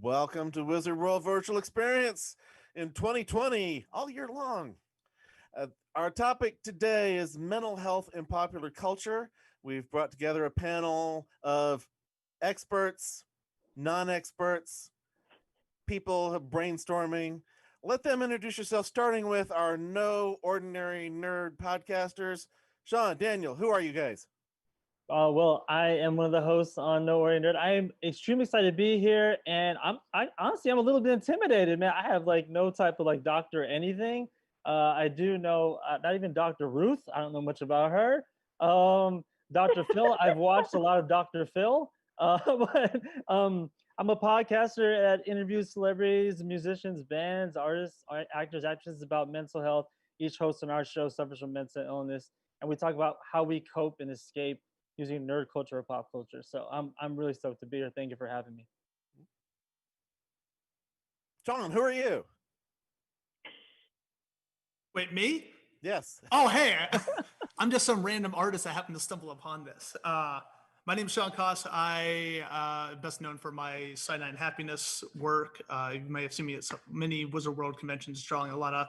Welcome to Wizard World Virtual Experience in 2020, all year long. Our topic today is mental health in popular culture. We've brought together a panel of experts, non-experts, people brainstorming. Let them introduce yourself, starting with our No Ordinary Nerd podcasters. Shawn, Daniel, who are you guys? Well, I am one of the hosts on No Worry Nerd. I am extremely excited to be here, and I honestly I'm a little bit intimidated, man. I have like no type of like doctor anything. I do know not even Dr. Ruth. I don't know much about her. Dr. Phil. I've watched a lot of Dr. Phil. But I'm a podcaster that interviews celebrities, musicians, bands, artists, actors, actresses about mental health. Each host on our show suffers from mental illness, and we talk about how we cope and escape using nerd culture or pop culture. So I'm really stoked to be here. Thank you for having me. Shawn, who are you? Wait, me? Yes. Oh, hey. I'm just some random artist that happened to stumble upon this. My name is Shawn COSS. I best known for my Cyanide Happiness work. You may have seen me at many Wizard World conventions drawing a lot of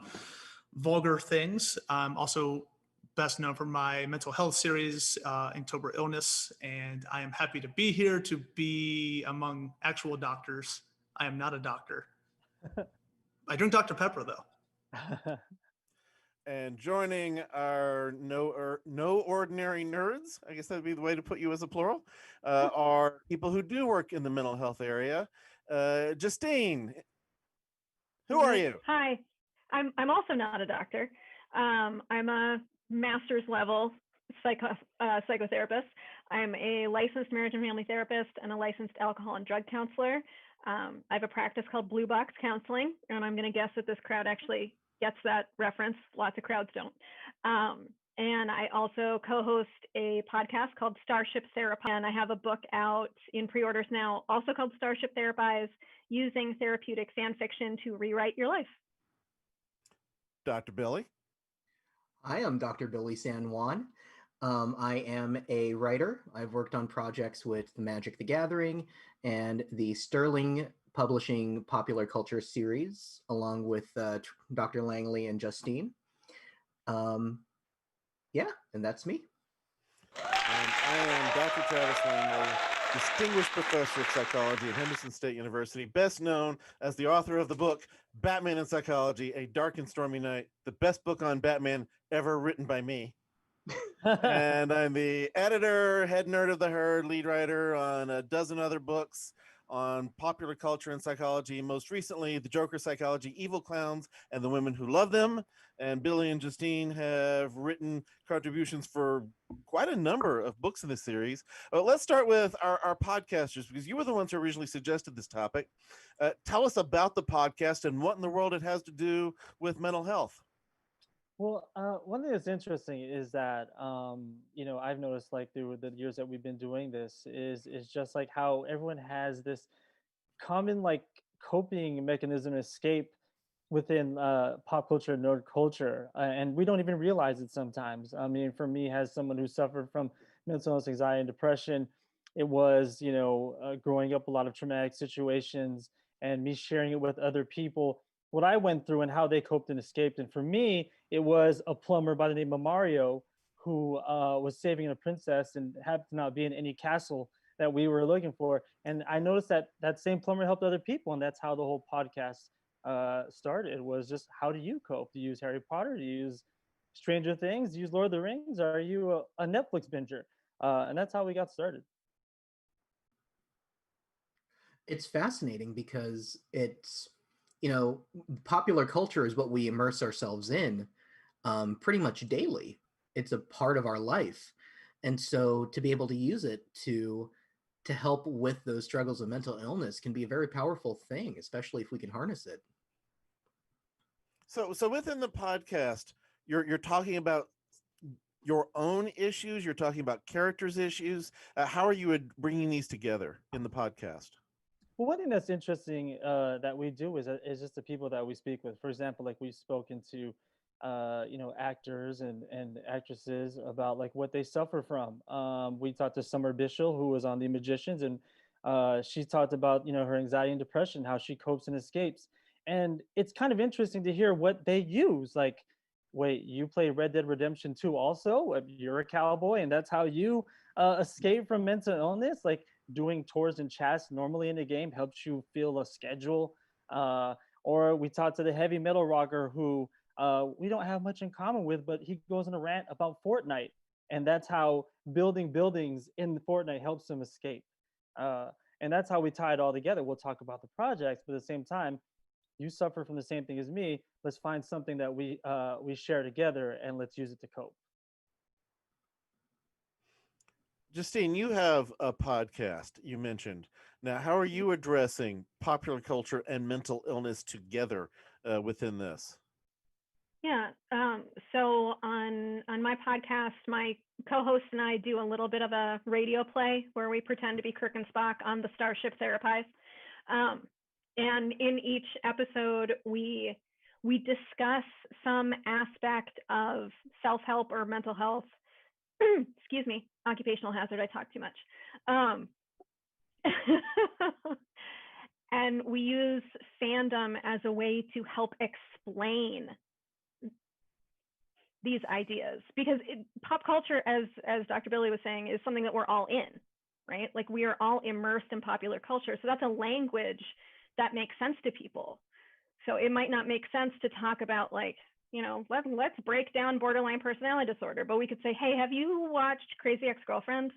vulgar things. I'm also best known for my mental health series, Inktober Illness, and I am happy to be here to be among actual doctors. I am not a doctor. I drink Dr. Pepper, though. And joining our no ordinary nerds, I guess that would be the way to put you as a plural, are people who do work in the mental health area. Justine, who are you? Hi, I'm also not a doctor. I'm a master's level psychotherapist. I'm a licensed marriage and family therapist and a licensed alcohol and drug counselor. I have a practice called Blue Box Counseling, and I'm going to guess that this crowd actually gets that reference. Lots of crowds don't. And I also co-host a podcast called Starship Therapies, and I have a book out in pre-orders now, also called Starship Therapies, using therapeutic fan fiction to rewrite your life. Dr. Billy. I am Dr. Billy San Juan. I am a writer. I've worked on projects with the Magic the Gathering and the Sterling Publishing Popular Culture series, along with Dr. Langley and Justine. Yeah, and that's me. And I am Dr. Travis Langley, Distinguished Professor of Psychology at Henderson State University, best known as the author of the book Batman and Psychology, A Dark and Stormy Night, the best book on Batman ever written by me. And I'm the editor, head nerd of the herd, lead writer on a dozen other books on popular culture and psychology. Most recently, The Joker Psychology, Evil Clowns, and the Women Who Love Them. And Billy and Justine have written contributions for quite a number of books in this series. Let's start with our podcasters, because you were the ones who originally suggested this topic. Tell us about the podcast and what in the world it has to do with mental health. Well, one thing that's interesting is that I've noticed like through the years that we've been doing this is just like how everyone has this common like coping mechanism escape within pop culture and nerd culture, and we don't even realize it sometimes. I mean, for me, as someone who suffered from mental illness, anxiety, and depression, it was growing up a lot of traumatic situations and me sharing it with other people what I went through and how they coped and escaped. And for me, it was a plumber by the name of Mario who was saving a princess and happened to not be in any castle that we were looking for. And I noticed that that same plumber helped other people, and that's how the whole podcast started. Was just, how do you cope? Do you use Harry Potter? Do you use Stranger Things? Do you use Lord of the Rings? Are you a Netflix binger? And that's how we got started. It's fascinating because it's, popular culture is what we immerse ourselves in pretty much daily. It's a part of our life. And so to be able to use it to help with those struggles of mental illness can be a very powerful thing, especially if we can harness it. So within the podcast, you're talking about your own issues. You're talking about characters' issues. How are you bringing these together in the podcast? Well, one thing that's interesting that we do is just the people that we speak with. For example, like we've spoken to, actors and actresses about like what they suffer from. We talked to Summer Bishel, who was on The Magicians, and She talked about, her anxiety and depression, how she copes and escapes. And it's kind of interesting to hear what they use. Like, wait, you play Red Dead Redemption 2 also? You're a cowboy, and that's how you escape from mental illness? Like, doing tours and chats normally in the game helps you feel a schedule. Uh, or we talked to the heavy metal rocker who we don't have much in common with, but he goes on a rant about Fortnite. And that's how building buildings in Fortnite helps him escape. Uh, and that's how we tie it all together. We'll talk about the projects, but at the same time, you suffer from the same thing as me. Let's find something that we share together, and let's use it to cope. Justine, you have a podcast you mentioned. Now, how are you addressing popular culture and mental illness together within this? Yeah. So on my podcast, my co-host and I do a little bit of a radio play where we pretend to be Kirk and Spock on the Starship Therapise. And in each episode, we discuss some aspect of self-help or mental health. Excuse me, occupational hazard. I talk too much. And we use fandom as a way to help explain these ideas, because pop culture, as Dr. Billy was saying, is something that we're all in, right? Like, we are all immersed in popular culture. So that's a language that makes sense to people. So it might not make sense to talk about, like, let's break down borderline personality disorder, but we could say, hey, have you watched Crazy Ex-Girlfriend?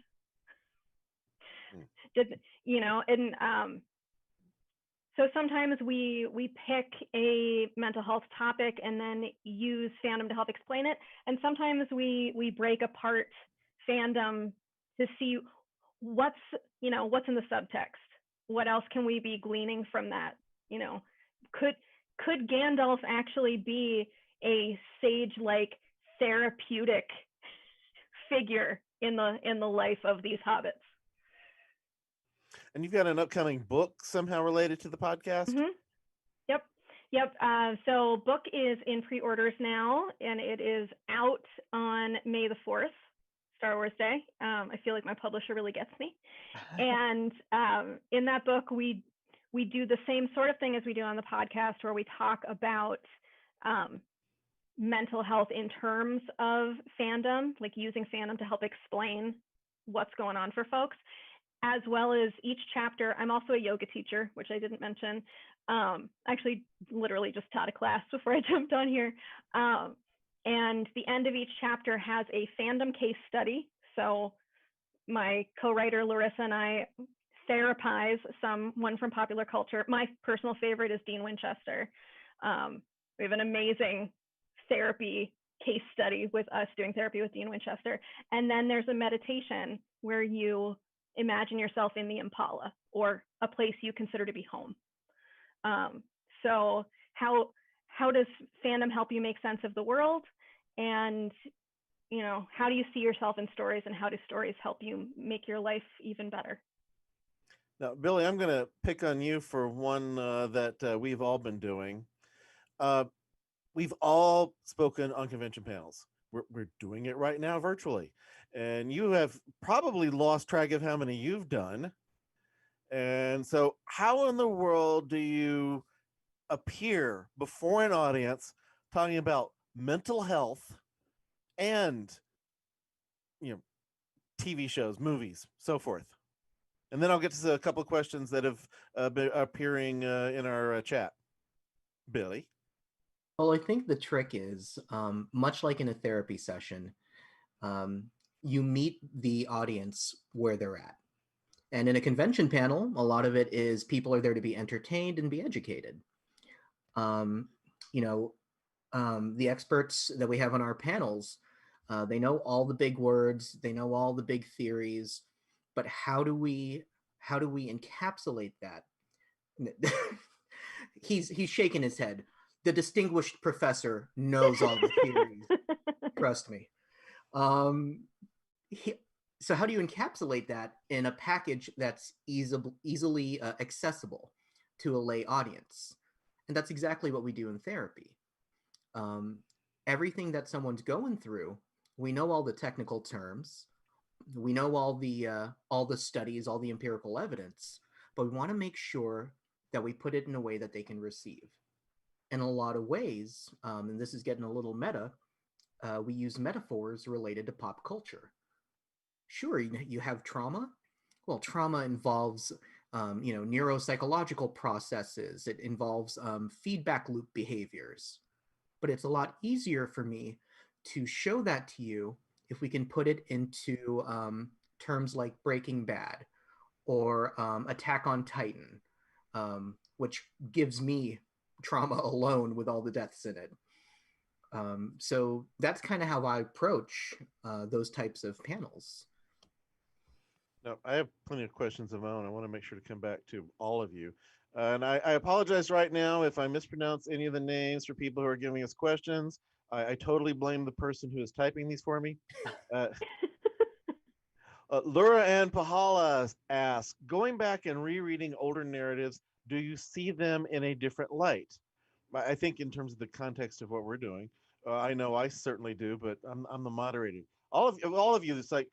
So sometimes we pick a mental health topic and then use fandom to help explain it. And sometimes we break apart fandom to see what's in the subtext. What else can we be gleaning from that? Could Gandalf actually be a sage-like therapeutic figure in the life of these hobbits? And you've got an upcoming book somehow related to the podcast? Mm-hmm. Yep. So book is in pre-orders now, and it is out on May the 4th, Star Wars Day. I feel like my publisher really gets me. And in that book, we do the same sort of thing as we do on the podcast, where we talk about mental health in terms of fandom, like using fandom to help explain what's going on for folks. As well as each chapter, I'm also a yoga teacher, which I didn't mention. Actually, literally just taught a class before I jumped on here. And the end of each chapter has a fandom case study. So my co-writer Larissa and I therapize someone from popular culture. My personal favorite is Dean Winchester. We have an amazing therapy case study with us doing therapy with Dean Winchester. And then there's a meditation where you imagine yourself in the Impala, or a place you consider to be home. So how does fandom help you make sense of the world? And how do you see yourself in stories, and how do stories help you make your life even better? Now, Billy, I'm going to pick on you for one that we've all been doing. We've all spoken on convention panels. We're doing it right now virtually. And you have probably lost track of how many you've done. And so how in the world do you appear before an audience talking about mental health and, TV shows, movies, so forth? And then I'll get to a couple of questions that have been appearing in our chat. Billy? Well, I think the trick is, much like in a therapy session, you meet the audience where they're at. And in a convention panel, a lot of it is people are there to be entertained and be educated. The experts that we have on our panels, they know all the big words, they know all the big theories, but how do we encapsulate that? He's shaking his head. The distinguished professor knows all the theories. Trust me. So how do you encapsulate that in a package that's easily accessible to a lay audience? And that's exactly what we do in therapy. Everything that someone's going through, we know all the technical terms, We know all the studies, all the empirical evidence, but we want to make sure that we put it in a way that they can receive. In a lot of ways, and this is getting a little meta, we use metaphors related to pop culture. Sure, you have trauma. Well, trauma involves neuropsychological processes. It involves feedback loop behaviors. But it's a lot easier for me to show that to you if we can put it into terms like Breaking Bad or Attack on Titan, which gives me trauma alone with all the deaths in it. So that's kind of how I approach those types of panels. Now, I have plenty of questions of my own. I want to make sure to come back to all of you. And I apologize right now if I mispronounce any of the names for people who are giving us questions. I totally blame the person who is typing these for me. Laura Ann Pahala asks, going back and rereading older narratives, do you see them in a different light? I think in terms of the context of what we're doing, I know I certainly do, but I'm the moderator. All of you, it's like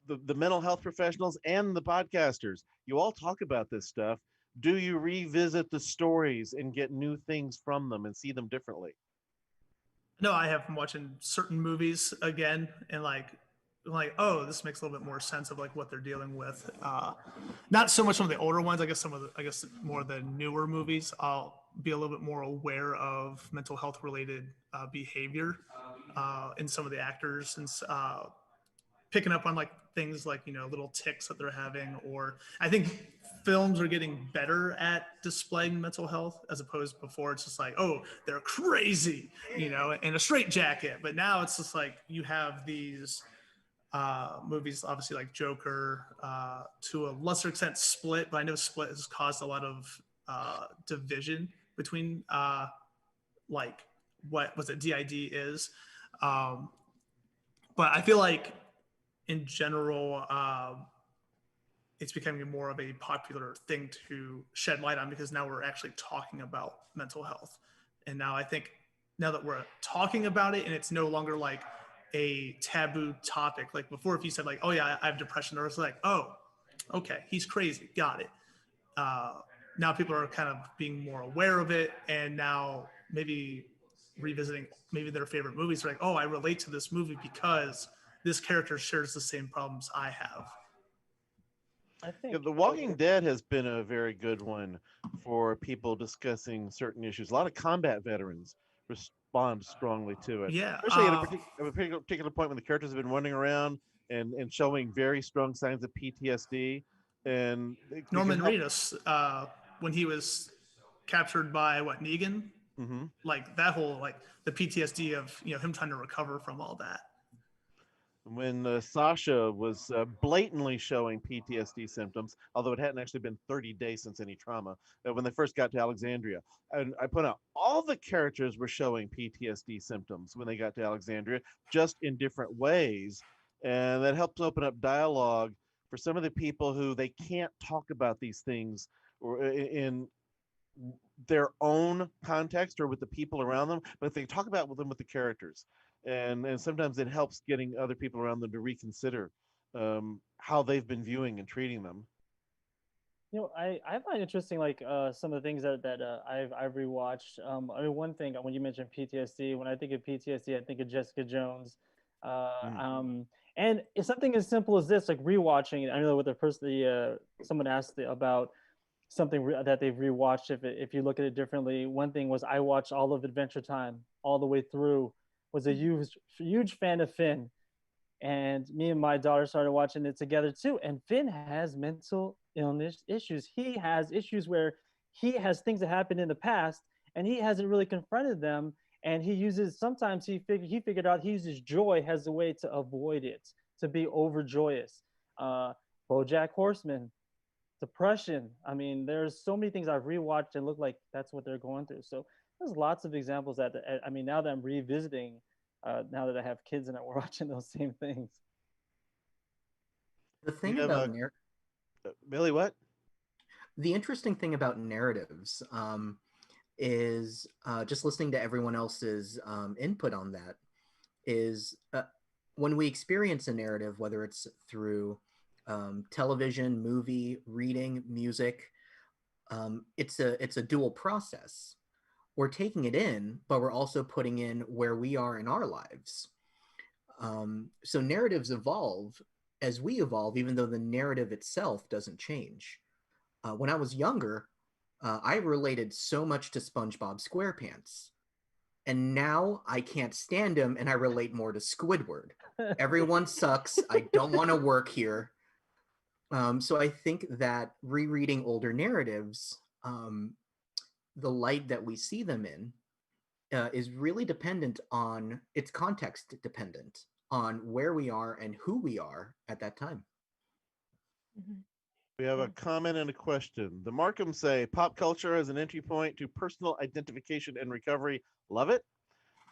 the mental health professionals and the podcasters, you all talk about this stuff. Do you revisit the stories and get new things from them and see them differently? No, I have been watching certain movies again and like, oh, this makes a little bit more sense of like what they're dealing with. Not so much some of the older ones. I guess more of the newer movies. I'll be a little bit more aware of mental health related behavior in some of the actors, and picking up on like things like little tics that they're having. Or I think films are getting better at displaying mental health, as opposed to before it's just like, oh, they're crazy, in a straitjacket. But now it's just like you have these movies, obviously like Joker, to a lesser extent Split, but I know Split has caused a lot of division between like what was it DID is. But I feel like in general, it's becoming more of a popular thing to shed light on, because now we're actually talking about mental health. And now I think now that we're talking about it and it's no longer like a taboo topic, like before, if you said like, oh yeah, I have depression, or it's like, oh, okay, he's crazy, got it. Now people are kind of being more aware of it, and now maybe revisiting maybe their favorite movies, like, oh, I relate to this movie because this character shares the same problems I have. I Yeah, think The Walking Dead has been a very good one for people discussing certain issues. A lot of combat veterans respond strongly to it, Yeah. especially at a particular point when the characters have been running around and showing very strong signs of PTSD. And Norman Reedus, when he was captured by Negan, like that whole like the PTSD of him trying to recover from all that. When Sasha was blatantly showing PTSD symptoms, although it hadn't actually been 30 days since any trauma, when they first got to Alexandria. And I point out, all the characters were showing PTSD symptoms when they got to Alexandria, just in different ways. And that helps open up dialogue for some of the people who they can't talk about these things or in their own context or with the people around them, but they talk about them with the characters. And sometimes it helps getting other people around them to reconsider how they've been viewing and treating them. I find interesting like some of the things that I've rewatched. I mean, one thing when you mentioned PTSD, when I think of PTSD, I think of Jessica Jones. And it's something as simple as this, like rewatching it. I know what someone asked about something that they've rewatched. If you look at it differently, one thing was I watched all of Adventure Time all the way through. Was a huge fan of Finn, and me and my daughter started watching it together too. And Finn has mental illness issues. He has issues where he has things that happened in the past, and he hasn't really confronted them. And sometimes he figured out he uses joy as a way to avoid it, to be overjoyous. BoJack Horseman, depression. I mean, there's so many things I've rewatched and look like that's what they're going through. So there's lots of examples that I mean, now that I'm revisiting, now that I have kids and we're watching those same things. The thing about Billy, what? The interesting thing about narratives is just listening to everyone else's input on that is when we experience a narrative, whether it's through television, movie, reading, music, it's a dual process. We're taking it in, but we're also putting in where we are in our lives. So narratives evolve as we evolve, even though the narrative itself doesn't change. When I was younger, I related so much to SpongeBob SquarePants. And now I can't stand him and I relate more to Squidward. Everyone sucks. I don't want to work here. So I think that rereading older narratives, the light that we see them in, is really dependent on, it's context dependent on where we are and who we are at that time. Mhm. We have a comment and a question. The Markhams say pop culture as an entry point to personal identification and recovery. Love it.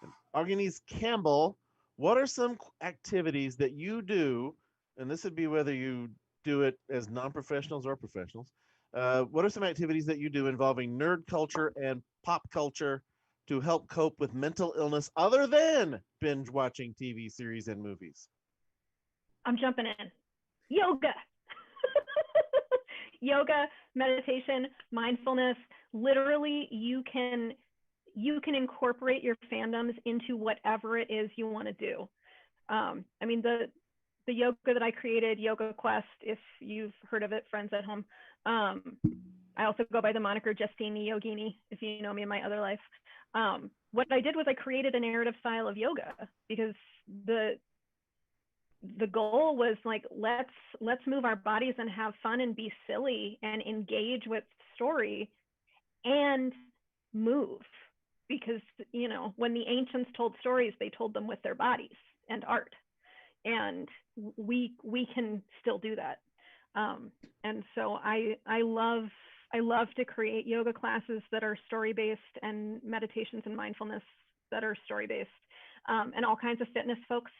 And Arganese Campbell, what are some activities that you do? And this would be whether you do it as non-professionals or professionals. What are some activities that you do involving nerd culture and pop culture to help cope with mental illness other than binge watching TV series and movies? I'm jumping in. Yoga. Yoga, meditation, mindfulness. Literally, you can incorporate your fandoms into whatever it is you want to do. I mean, the yoga that I created, Yoga Quest, if you've heard of it, friends at home. I also go by the moniker Justine Yogini, if you know me in my other life. What I did was I created a narrative style of yoga because the goal was like, let's move our bodies and have fun and be silly and engage with story and move. Because, you know, when the ancients told stories, they told them with their bodies and art. And we can still do that. And so I love to create yoga classes that are story-based and meditations and mindfulness that are story-based. And all kinds of fitness folks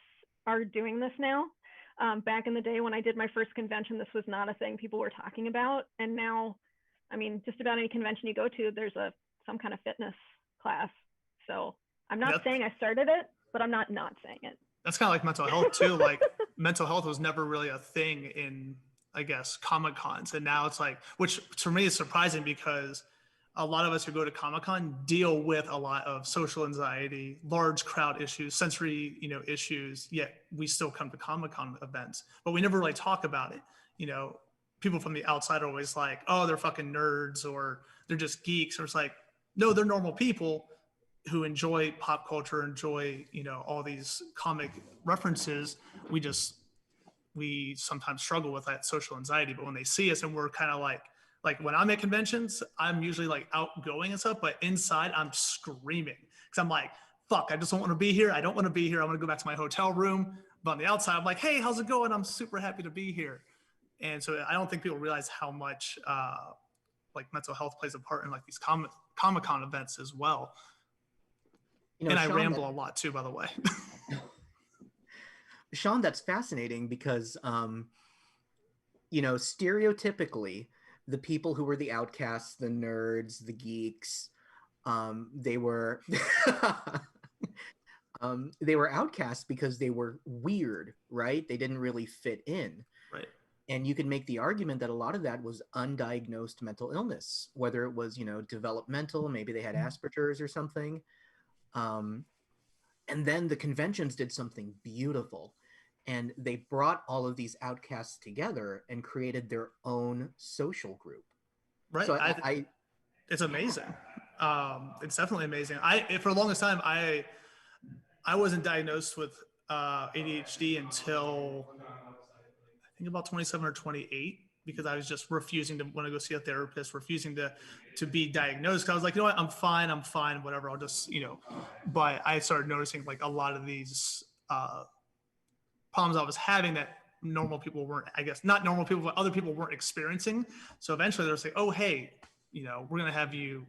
are doing this now. Back in the day when I did my first convention, this was not a thing people were talking about. And now, I mean, just about any convention you go to, there's some kind of fitness class. So I'm not saying I started it, but I'm not saying it. That's kind of like mental health too. Like mental health was never really a thing in, I guess, Comic-Cons. And now it's like, which for me is surprising because a lot of us who go to Comic-Con deal with a lot of social anxiety, large crowd issues, sensory, issues, yet we still come to Comic-Con events, but we never really talk about it. People from the outside are always like, oh, they're fucking nerds or they're just geeks. Or it's like, no, they're normal people who enjoy pop culture, enjoy, all these comic references. We sometimes struggle with that social anxiety, but when they see us and we're kind of like when I'm at conventions, I'm usually like outgoing and stuff, but inside I'm screaming because I'm like, fuck, I just don't want to be here. I don't want to be here. I want to go back to my hotel room. But on the outside, I'm like, hey, how's it going? I'm super happy to be here. And so I don't think people realize how much like mental health plays a part in like these Comic-Con events as well. And I ramble a lot too, by the way. Sean, that's fascinating because, stereotypically, the people who were the outcasts, the nerds, the geeks, they were they were outcasts because they were weird, right? They didn't really fit in. Right. And you could make the argument that a lot of that was undiagnosed mental illness, whether it was, developmental, maybe they had Asperger's or something. And then the conventions did something beautiful. And they brought all of these outcasts together and created their own social group. Right. So it's amazing. It's definitely amazing. For the longest time, I wasn't diagnosed with ADHD until I think about 27 or 28, because I was just refusing to want to go see a therapist, refusing to be diagnosed. Cause I was like, you know what, I'm fine, whatever. I'll just, but I started noticing like a lot of these problems I was having that normal people weren't, I guess, not normal people, but other people weren't experiencing. So eventually they're like, oh, hey, we're going to have you,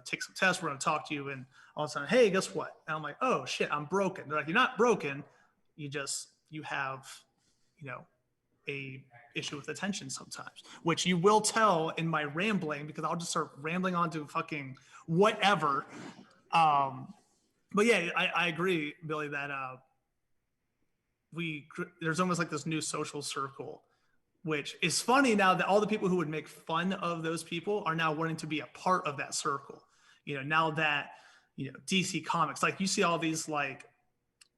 take some tests. We're going to talk to you. And all of a sudden, hey, guess what? And I'm like, oh shit, I'm broken. They're like, you're not broken. You have, a issue with attention sometimes, which you will tell in my rambling, because I'll just start rambling on to fucking whatever. But yeah, I agree, Billy, that there's almost like this new social circle, which is funny now that all the people who would make fun of those people are now wanting to be a part of that circle. You know, now that, you know, DC Comics, like you see all these, like,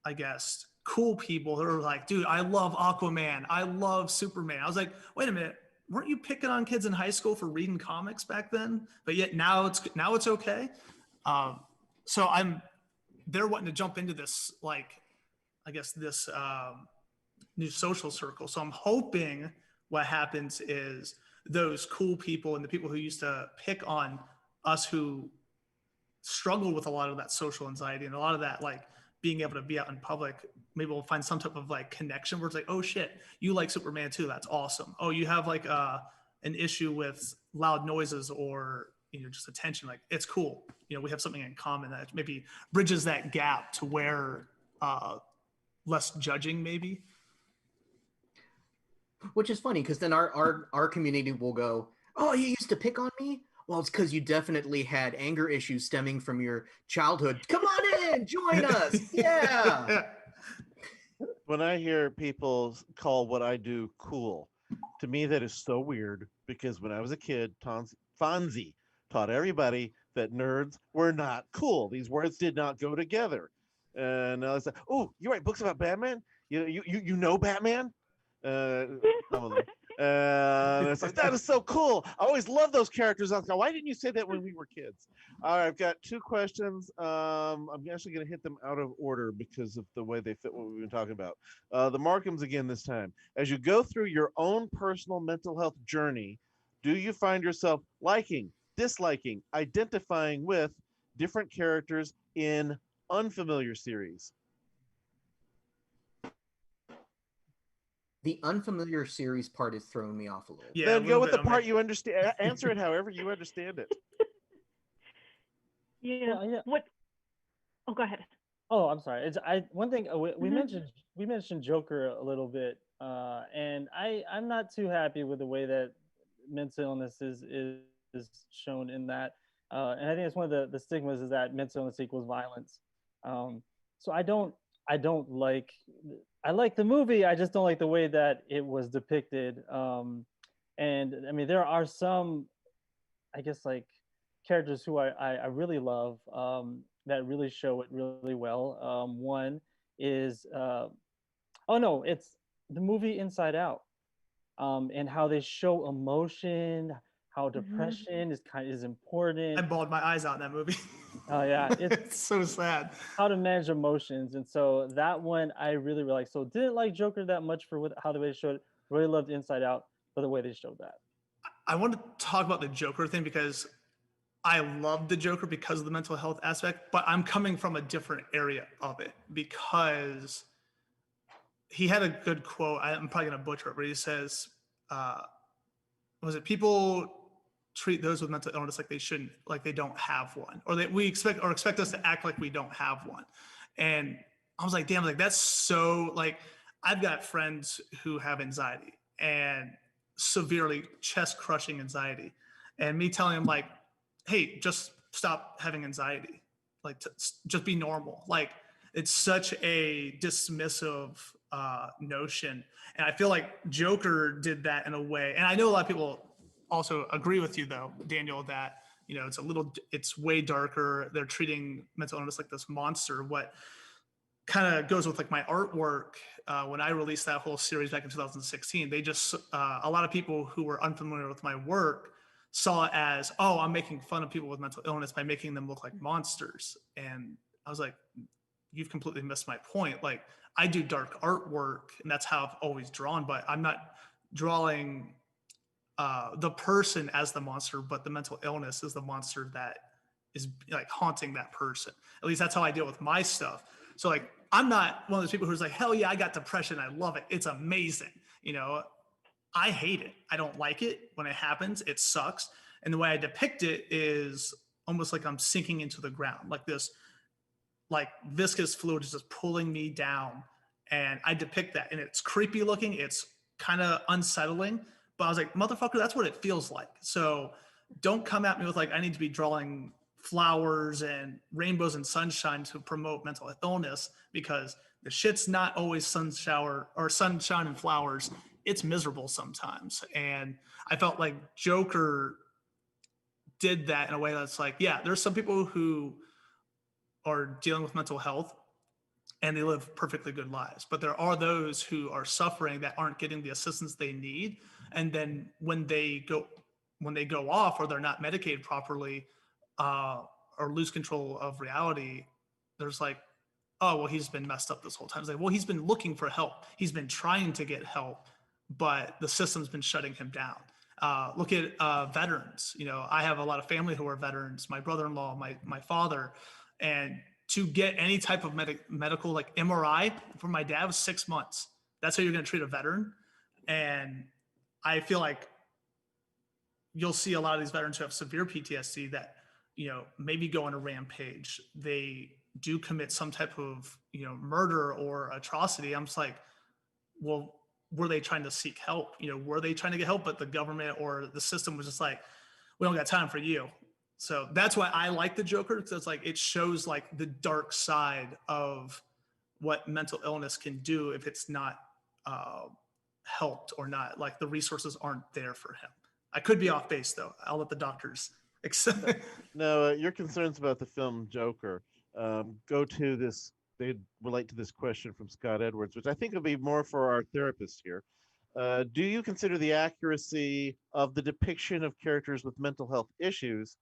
I guess, cool people who are like, dude, I love Aquaman. I love Superman. I was like, wait a minute. Weren't you picking on kids in high school for reading comics back then? But yet now it's okay. So they're wanting to jump into this, like, I guess this new social circle. So I'm hoping what happens is those cool people and the people who used to pick on us who struggle with a lot of that social anxiety and a lot of that, like, being able to be out in public, maybe we'll find some type of like connection where it's like, oh shit, you like Superman too. That's awesome. Oh, you have like an issue with loud noises or, you know, just attention. Like, it's cool. You know, we have something in common that maybe bridges that gap to where less judging maybe. Which is funny because then our community will go, oh, you used to pick on me? Well, it's because you definitely had anger issues stemming from your childhood. Come on in, join us. Yeah. When I hear people call what I do cool, to me that is so weird because when I was a kid, Fonzie taught everybody that nerds were not cool. These words did not go together. And I was like, oh, you write books about Batman? You know Batman? And it's like, that is so cool. I always love those characters. I was like, why didn't you say that when we were kids? All right, I've got 2 questions. I'm actually going to hit them out of order because of the way they fit what we've been talking about. The Markhams again this time. As you go through your own personal mental health journey, do you find yourself liking, disliking, identifying with different characters in unfamiliar series? The unfamiliar series part is throwing me off a little. Yeah, Then go with the part you understand. Answer it however you understand it. Yeah. Well, yeah. What? Oh, go ahead. Oh, I'm sorry. One thing we mentioned Joker a little bit, and I'm not too happy with the way that mental illness is shown in that, and I think it's one of the stigmas is that mental illness equals violence. So I don't like. I like the movie. I just don't like the way that it was depicted. And I mean, there are some, I guess, like characters who I really love that really show it really well. One is, oh no, it's the movie Inside Out, and how they show emotion, how depression is important. I bawled my eyes out in that movie. Oh yeah, it's so sad. How to manage emotions, and so that one I really like. So didn't like Joker that much for how the way they showed it. Really loved Inside Out for the way they showed that. I want to talk about the Joker thing because I love the Joker because of the mental health aspect, but I'm coming from a different area of it because he had a good quote. I'm probably gonna butcher it, but he says, "Was it people treat those with mental illness like they shouldn't, like they don't have one, or that we expect us to act like we don't have one." And I was like, damn, like that's so, like, I've got friends who have anxiety and severely chest crushing anxiety, and me telling them like, hey, just stop having anxiety, like just be normal. Like, it's such a dismissive notion. And I feel like Joker did that in a way. And I know a lot of people also agree with you though, Daniel, that, you know, it's way darker. They're treating mental illness like this monster. What kind of goes with like my artwork, when I released that whole series back in 2016, they just, a lot of people who were unfamiliar with my work saw it as, oh, I'm making fun of people with mental illness by making them look like monsters. And I was like, you've completely missed my point. Like, I do dark artwork and that's how I've always drawn, but I'm not drawing the person as the monster, but the mental illness is the monster that is like haunting that person. At least that's how I deal with my stuff. So like, I'm not one of those people who's like, hell yeah, I got depression. I love it. It's amazing. You know, I hate it. I don't like it when it happens. It sucks. And the way I depict it is almost like I'm sinking into the ground, like this, like viscous fluid is just pulling me down. And I depict that, and it's creepy looking. It's kind of unsettling, but I was like, motherfucker, that's what it feels like. So don't come at me with like, I need to be drawing flowers and rainbows and sunshine to promote mental illness, because the shit's not always sunshine and flowers. It's miserable sometimes. And I felt like Joker did that in a way that's like, yeah, there's some people who are dealing with mental health and they live perfectly good lives, but there are those who are suffering that aren't getting the assistance they need. And then when they go off, or they're not medicated properly, or lose control of reality, there's like, oh, well, he's been messed up this whole time. It's like, well, he's been looking for help. He's been trying to get help, but the system's been shutting him down. Look at veterans. You know, I have a lot of family who are veterans, my brother-in-law, my father, and to get any type of medical, like MRI for my dad was 6 months. That's how you're going to treat a veteran. And I feel like you'll see a lot of these veterans who have severe PTSD that, you know, maybe go on a rampage. They do commit some type of, you know, murder or atrocity. I'm just like, well, were they trying to seek help? You know, were they trying to get help, but the government or the system was just like, we don't got time for you. So that's why I like the Joker, because it's like, it shows like the dark side of what mental illness can do if it's not helped, or not, like the resources aren't there for him. I could be off base though. I'll let the doctors accept. No, your concerns about the film Joker go to this. They relate to this question from Scott Edwards, which I think will be more for our therapist here. Do you consider the accuracy of the depiction of characters with mental health issues?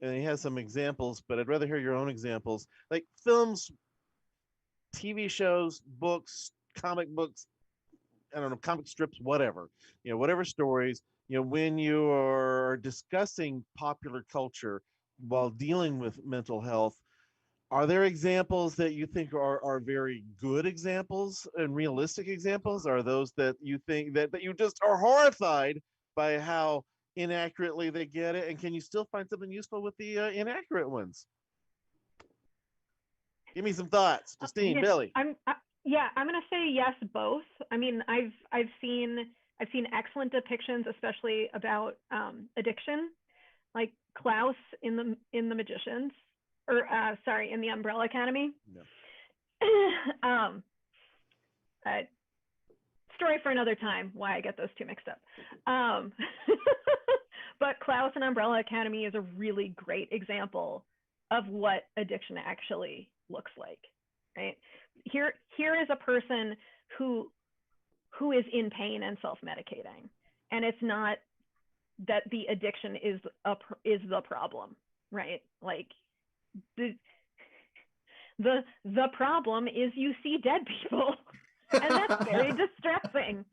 And he has some examples, but I'd rather hear your own examples, like films, TV shows, books, comic books, I don't know, comic strips, whatever, you know, whatever stories, you know, when you are discussing popular culture while dealing with mental health, are there examples that you think are very good examples and realistic examples? Are those that you think that you just are horrified by how inaccurately they get it? And can you still find something useful with the inaccurate ones? Give me some thoughts, Justine, Yeah, Billy. I'm gonna say yes, both. I mean, I've seen excellent depictions, especially about addiction, like Klaus in the Magicians, or sorry, in the Umbrella Academy. Yeah. Story for another time, why I get those two mixed up. But Klaus in Umbrella Academy is a really great example of what addiction actually looks like, right? Here is a person who is in pain and self-medicating, and it's not that the addiction is the problem, right? Like the problem is you see dead people, and that's very distressing.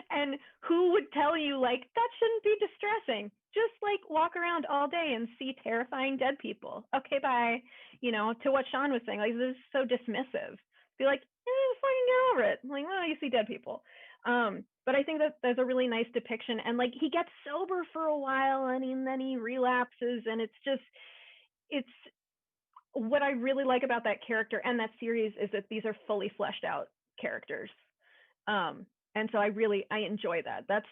And who would tell you like that shouldn't be distressing? Just like walk around all day and see terrifying dead people. Okay, bye. You know, to what Sean was saying, like, this is so dismissive. Be like, fucking get over it. Like, well, you see dead people. But I think that there's a really nice depiction, and like he gets sober for a while, and then he relapses, and it's what I really like about that character and that series is that these are fully fleshed out characters. And so I enjoy that. That's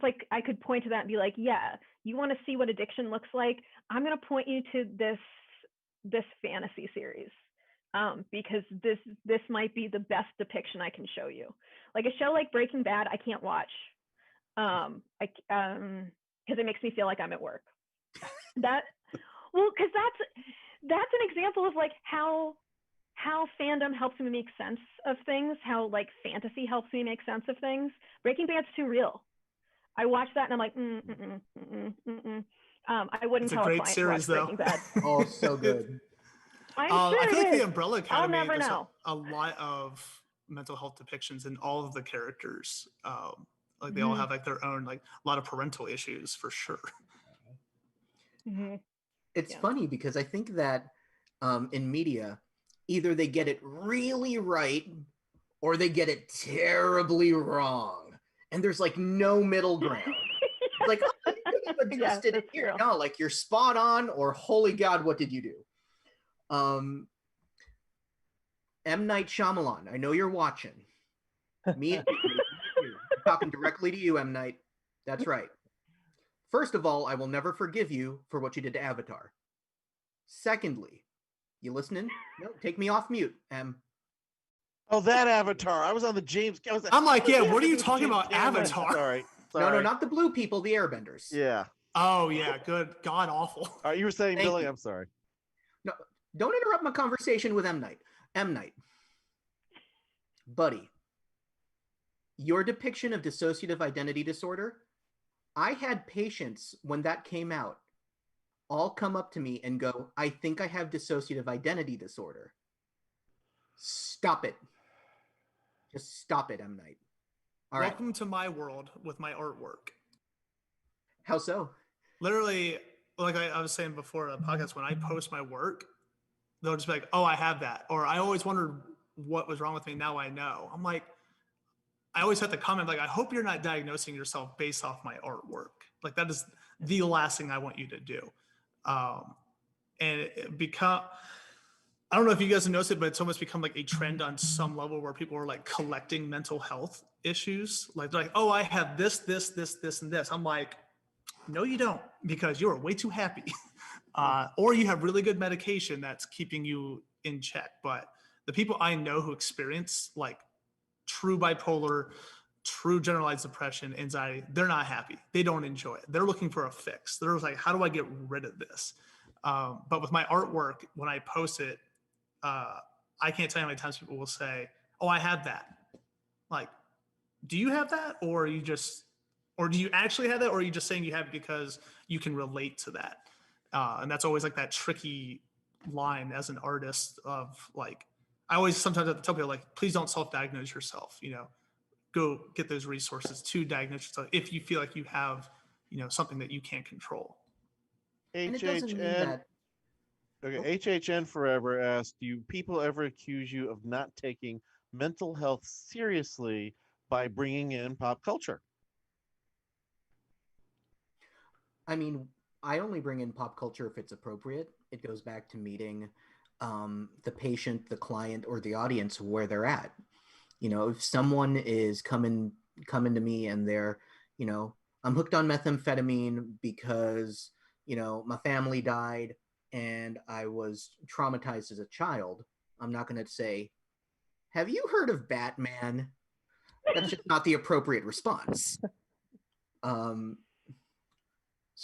like, I could point to that and be like, yeah, you want to see what addiction looks like? I'm going to point you to this fantasy series, because this might be the best depiction I can show you. Like a show like Breaking Bad, I can't watch, because it makes me feel like I'm at work. Because that's an example of like how fandom helps me make sense of things, how like fantasy helps me make sense of things. Breaking Bad's too real. I watch that and I'm like, I wouldn't tell a client series, to watch Breaking Bad. Oh, so good. I'm sure I feel like it is. the Umbrella Academy, I'll never there's know. a lot of mental health depictions in all of the characters. Like they all have like their own, like a lot of parental issues for sure. It's funny because I think that in media, either they get it really right or they get it terribly wrong. And there's like no middle ground. Like, oh, you could have adjusted it here. No, like you're spot on, or holy God, what did you do? M. Night Shyamalan, I know you're watching. Me, I'm talking directly to you, M. Night. That's right. First of all, I will never forgive you for what you did to Avatar. Secondly, You listening? No, take me off mute. Oh, that Avatar. I was on the James. I'm like, yeah, what are you James talking about, Cameron. Avatar? Sorry. No, not the blue people, the airbenders. Yeah. Oh yeah, good, god awful. You were saying, Thank Billy? you. I'm sorry. No, don't interrupt my conversation with M. Night. M. Night. Buddy, your depiction of dissociative identity disorder, I had patients when that came out all come up to me and go, I think I have dissociative identity disorder. Stop it. Just stop it, M. Night. All right. Welcome to my world with my artwork. How so? Literally, like I was saying before the podcast, when I post my work, they'll just be like, oh, I have that. Or I always wondered what was wrong with me. Now I know. I'm like, I always have to comment, like, I hope you're not diagnosing yourself based off my artwork. Like, that is the last thing I want you to do. And it become, I don't know if you guys have noticed it, but it's almost become like a trend on some level where people are like collecting mental health issues. Like, they're like, oh, I have this, and this. I'm like, no, you don't, because you are way too happy. Or you have really good medication that's keeping you in check. But the people I know who experience like true bipolar, true generalized depression, anxiety, they're not happy. They don't enjoy it. They're looking for a fix. They're like, how do I get rid of this? But with my artwork, when I post it, I can't tell you how many times people will say, oh, I have that. Like, do you have that? Or you just, or do you actually have that? Or are you just saying you have it because you can relate to that? And that's always like that tricky line as an artist of like, I always sometimes have to tell people like, please don't self-diagnose yourself, you know, go get those resources to diagnose yourself if you feel like you have, you know, something that you can't control. And it doesn't mean HHN. that. Okay, HHN Forever asked, do people ever accuse you of not taking mental health seriously by bringing in pop culture? I mean, I only bring in pop culture if it's appropriate. It goes back to meeting the patient, the client, or the audience where they're at. You know, if someone is coming to me and they're, you know, I'm hooked on methamphetamine because, you know, my family died and I was traumatized as a child, I'm not going to say, have you heard of Batman? That's just not the appropriate response. So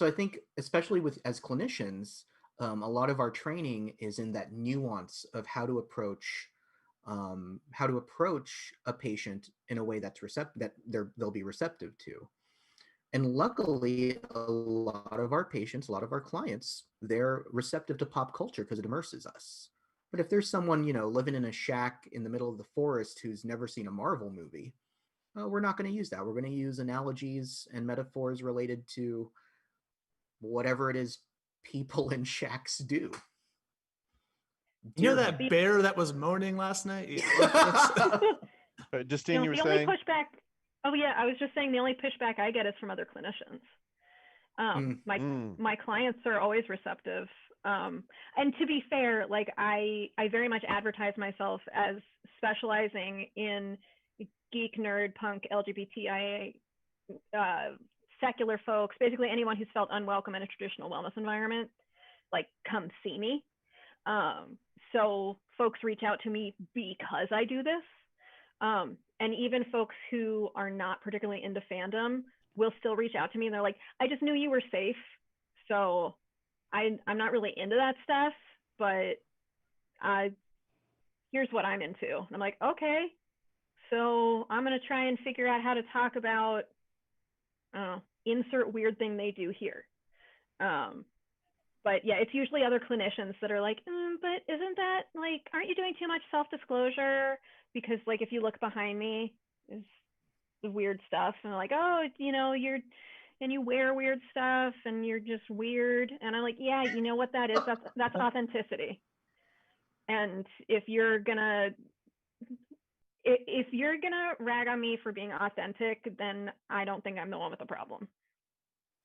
I think, especially with as clinicians, a lot of our training is in that nuance of how to approach a patient in a way that's that they'll be receptive to. And luckily, a lot of our patients, a lot of our clients, they're receptive to pop culture because it immerses us. But if there's someone, you know, living in a shack in the middle of the forest who's never seen a Marvel movie, we're not going to use that. We're going to use analogies and metaphors related to whatever it is people in shacks do. You know that bear that was moaning last night? Justine, you were the saying? only pushback. Oh yeah, I was just saying the only pushback I get is from other clinicians. My clients are always receptive. And to be fair, like I very much advertise myself as specializing in geek, nerd, punk, LGBTIA, secular folks, basically anyone who's felt unwelcome in a traditional wellness environment, like come see me. So folks reach out to me because I do this. And even folks who are not particularly into fandom will still reach out to me and they're like, I just knew you were safe. So I'm not really into that stuff, but here's what I'm into. And I'm like, okay, so I'm going to try and figure out how to talk about insert weird thing they do here. But yeah, it's usually other clinicians that are like, but isn't that like, aren't you doing too much self-disclosure? Because like, if you look behind me, is the weird stuff. And they're like, oh, you know, you wear weird stuff and you're just weird. And I'm like, yeah, you know what that is? That's authenticity. And if you're gonna rag on me for being authentic, then I don't think I'm the one with the problem.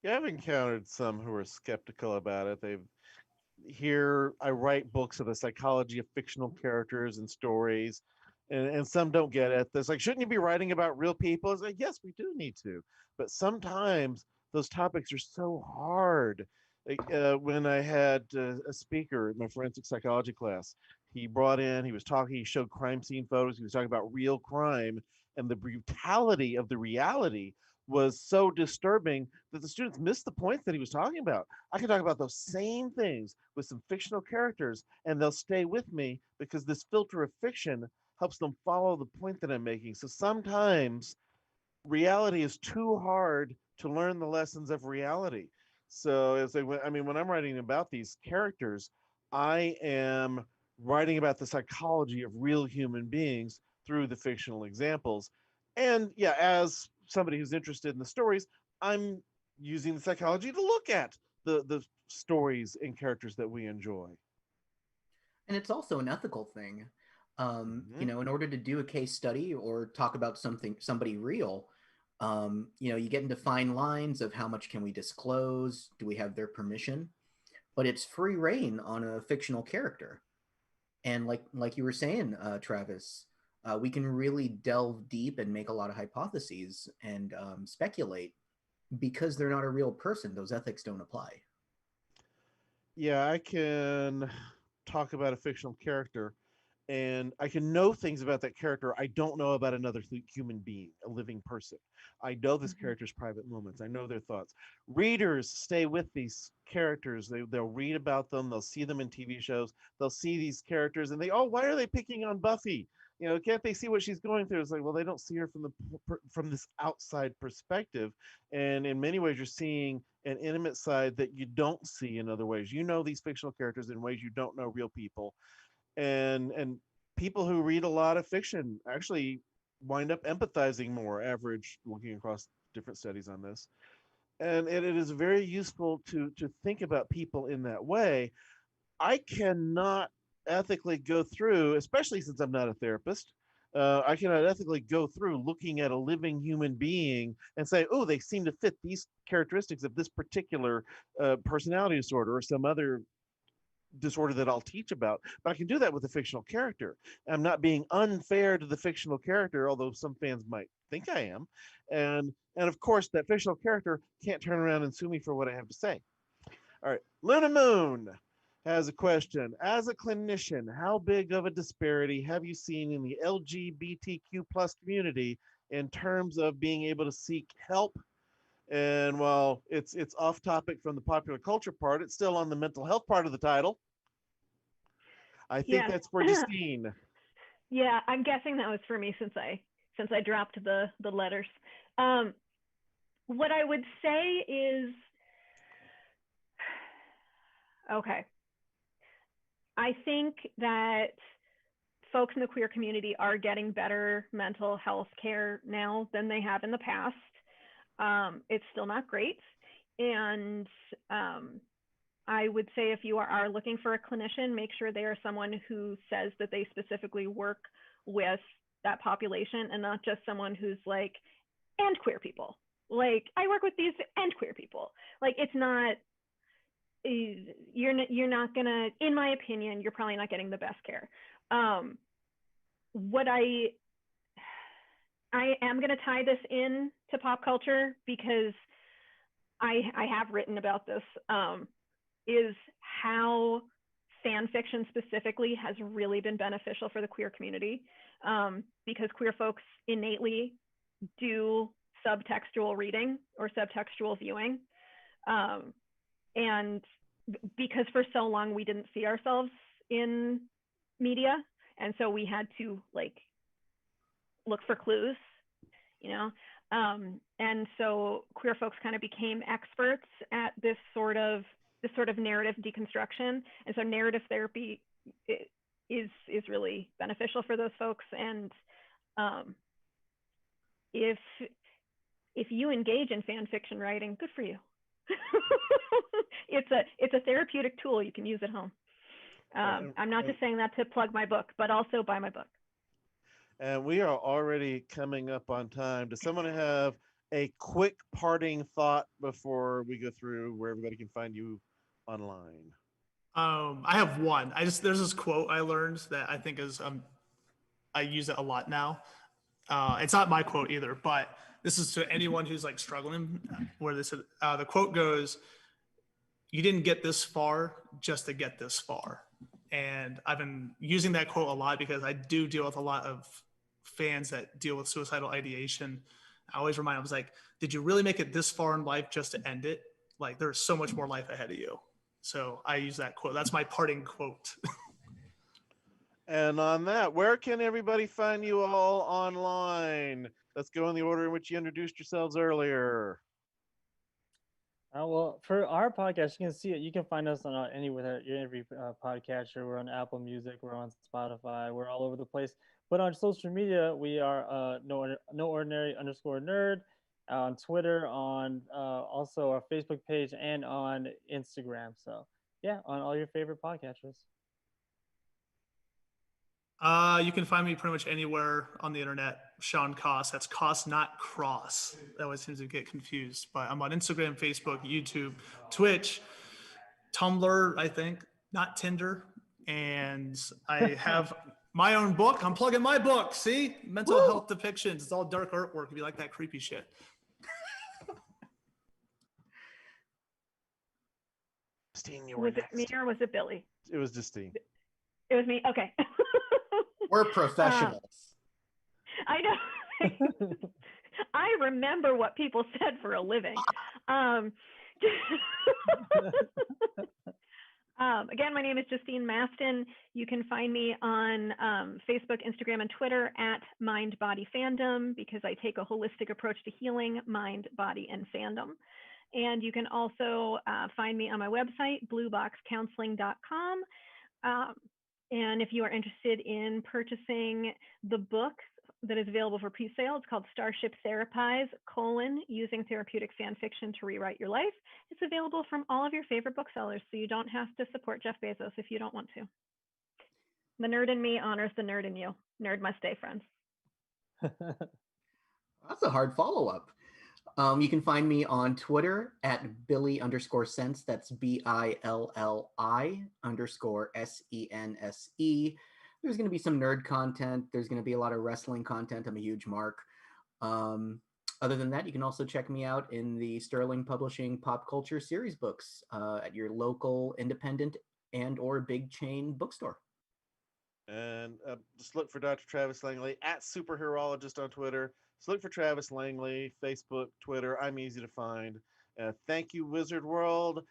Yeah, I've encountered some who are skeptical about it. I write books of the psychology of fictional characters and stories, and some don't get it. There's like, shouldn't you be writing about real people? It's like, yes, we do need to, but sometimes those topics are so hard. When I had a speaker in my forensic psychology class, he brought in, he was talking, he showed crime scene photos, he was talking about real crime, and the brutality of the reality was so disturbing that the students missed the points that he was talking about. I can talk about those same things with some fictional characters, and they'll stay with me because this filter of fiction helps them follow the point that I'm making. So sometimes reality is too hard to learn the lessons of reality. So I mean, when I'm writing about these characters, I am writing about the psychology of real human beings through the fictional examples. And yeah, as somebody who's interested in the stories, I'm using the psychology to look at the stories and characters that we enjoy. And it's also an ethical thing. Mm-hmm. In order to do a case study or talk about somebody real, you get into fine lines of how much can we disclose? Do we have their permission? But it's free reign on a fictional character. And like you were saying, Travis, we can really delve deep and make a lot of hypotheses and speculate because they're not a real person. Those ethics don't apply. Yeah, I can talk about a fictional character and I can know things about that character I don't know about another human being, a living person. I know this Mhm. character's private moments. I know their thoughts. Readers stay with these characters. They'll read about them. They'll see them in TV shows. They'll see these characters and why are they picking on Buffy? Can't they see what she's going through? It's like, well, they don't see her from this outside perspective. And in many ways, you're seeing an intimate side that you don't see in other ways. You know these fictional characters in ways you don't know real people, and people who read a lot of fiction actually wind up empathizing more, average, looking across different studies on this. And it is very useful to think about people in that way. I cannot ethically go through, especially since I'm not a therapist, I cannot ethically go through looking at a living human being and say, oh, they seem to fit these characteristics of this particular personality disorder or some other disorder that I'll teach about, but I can do that with a fictional character. I'm not being unfair to the fictional character, although some fans might think I am. And of course, that fictional character can't turn around and sue me for what I have to say. All right, Luna Moon has a question. As a clinician, how big of a disparity have you seen in the LGBTQ plus community in terms of being able to seek help? And while it's off topic from the popular culture part, it's still on the mental health part of the title. I think Yes. that's for Justine. Yeah, I'm guessing that was for me since I dropped the letters. What I would say is, okay, I think that folks in the queer community are getting better mental health care now than they have in the past. It's still not great. And I would say if you are looking for a clinician, make sure they are someone who says that they specifically work with that population and not just someone who's like, and queer people. Like, I work with these and queer people. Like, it's not, you're not gonna, in my opinion, you're probably not getting the best care. What I am gonna tie this in to pop culture because I have written about this, is how fan fiction specifically has really been beneficial for the queer community, because queer folks innately do subtextual reading or subtextual viewing. And because for so long we didn't see ourselves in media, and so we had to like look for clues, you know. And so queer folks kind of became experts at this sort of narrative deconstruction, and so narrative therapy is really beneficial for those folks. And if you engage in fan fiction writing, good for you. It's a therapeutic tool you can use at home. I'm not just saying that to plug my book, but also buy my book. And we are already coming up on time. Does someone have a quick parting thought before we go through where everybody can find you online? I have one. There's this quote I learned that I think is I use it a lot now. It's not my quote either, but this is to anyone who's like struggling. Where this the quote goes: you didn't get this far just to get this far. And I've been using that quote a lot because I do deal with a lot of fans that deal with suicidal ideation. I always remind them, I was like, did you really make it this far in life just to end it? Like, there's so much more life ahead of you. So I use that quote. That's my parting quote. And on that, where can everybody find you all online? Let's go in the order in which you introduced yourselves earlier. Well, for our podcast, you can see it. You can find us on every podcatcher. We're on Apple Music. We're on Spotify. We're all over the place. But on social media, we are no ordinary underscore nerd on Twitter, on also our Facebook page, and on Instagram. So yeah, on all your favorite podcatchers. You can find me pretty much anywhere on the internet. Shawn COSS. That's COSS, not cross. That always seems to get confused. But I'm on Instagram, Facebook, YouTube, Twitch, Tumblr, I think, not Tinder. And I have my own book. I'm plugging my book. See? Mental health depictions. It's all dark artwork if you like that creepy shit. Justine, you were Was it next. me or was it Billy? It was Justine. It was me. Okay. We're professionals. I know. I remember what people said for a living. Again, my name is Justine Mastin. You can find me on Facebook, Instagram, and Twitter at Mind Body Fandom, because I take a holistic approach to healing mind, body, and fandom. And you can also find me on my website, blueboxcounseling.com. And if you are interested in purchasing the book that is available for pre-sale, it's called Starship Therapies, Using Therapeutic Fan Fiction to Rewrite Your Life. It's available from all of your favorite booksellers, so you don't have to support Jeff Bezos if you don't want to. The nerd in me honors the nerd in you. Nerd must stay, friends. That's a hard follow-up. You can find me on Twitter at Billy_Sense. That's BILLI_SENSE. There's going to be some nerd content. There's going to be a lot of wrestling content. I'm a huge mark. Other than that, you can also check me out in the Sterling Publishing pop culture series books at your local independent and or big chain bookstore. And just look for Dr. Travis Langley at Superheroologist on Twitter. So look for Travis Langley, Facebook, Twitter. I'm easy to find. Thank you, Wizard World.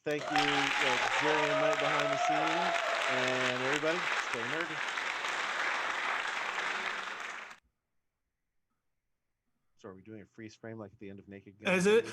Thank you, Jerry and Mike behind the scenes. And everybody, stay nerdy. So are we doing a freeze frame like at the end of Naked Gun? Is it?